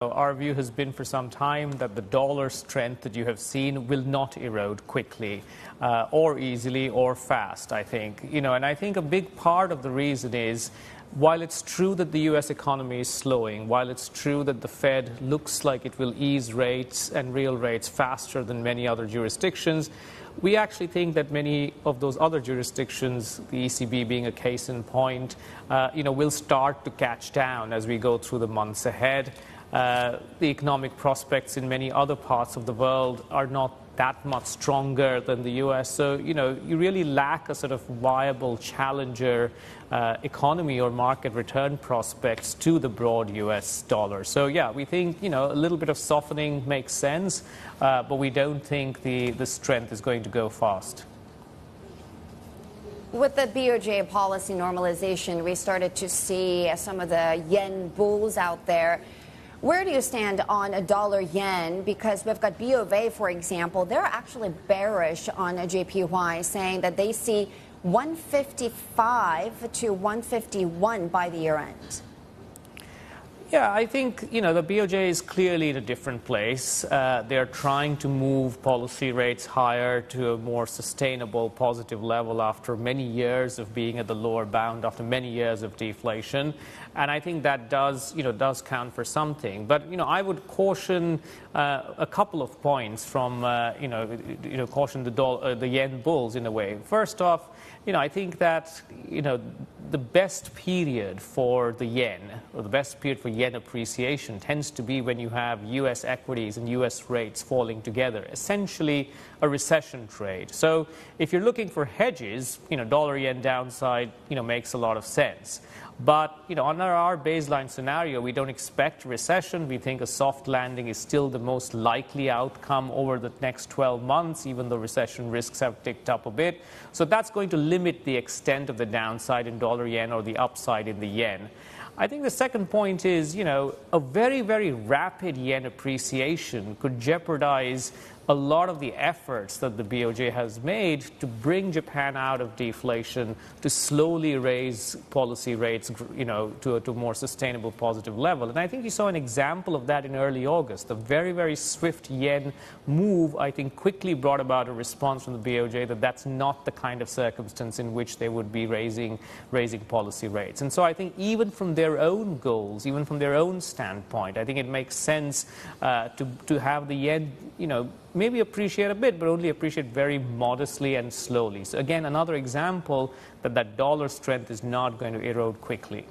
Our view has been for some time that the dollar strength that you have seen will not erode quickly or easily or fast, I think. And I think a big part of the reason is while it's true that the U.S. economy is slowing, while it's true that the Fed looks like it will ease rates and real rates faster than many other jurisdictions, we actually think that many of those other jurisdictions, the ECB being a case in point, will start to catch down as we go through the months ahead. The economic prospects in many other parts of the world are not that much stronger than the U.S. So, you really lack a sort of viable challenger economy or market return prospects to the broad U.S. dollar. So, yeah, we think, a little bit of softening makes sense, but we don't think the strength is going to go fast. With the BOJ policy normalization, we started to see some of the yen bulls out there. Where do you stand on a dollar-yen? Because we've got B of A, for example. They're actually bearish on a JPY, saying that they see 155 to 151 by the year end. Yeah, I think, the BOJ is clearly in a different place. They're trying to move policy rates higher to a more sustainable, positive level after many years of being at the lower bound, after many years of deflation. And I think that does count for something. But, I would caution a couple of points from, caution the yen bulls in a way. First off, I think that, the best period for the yen, or the best period for yen appreciation tends to be when you have U.S. equities and U.S. rates falling together, essentially a recession trade. So if you're looking for hedges, dollar-yen downside, makes a lot of sense. But, under our baseline scenario, we don't expect a recession. We think a soft landing is still the most likely outcome over the next 12 months, even though recession risks have ticked up a bit. So that's going to limit the extent of the downside in dollar-yen or the upside in the yen. I think the second point is, a very, very rapid yen appreciation could jeopardize a lot of the efforts that the BOJ has made to bring Japan out of deflation, to slowly raise policy rates, to a more sustainable positive level. And I think you saw an example of that in early August. The very, very swift yen move, I think, quickly brought about a response from the BOJ that that's not the kind of circumstance in which they would be raising policy rates. And so I think even from their own goals, even from their own standpoint, I think it makes sense to have the yen, maybe appreciate a bit, but only appreciate very modestly and slowly. So again, another example that dollar strength is not going to erode quickly.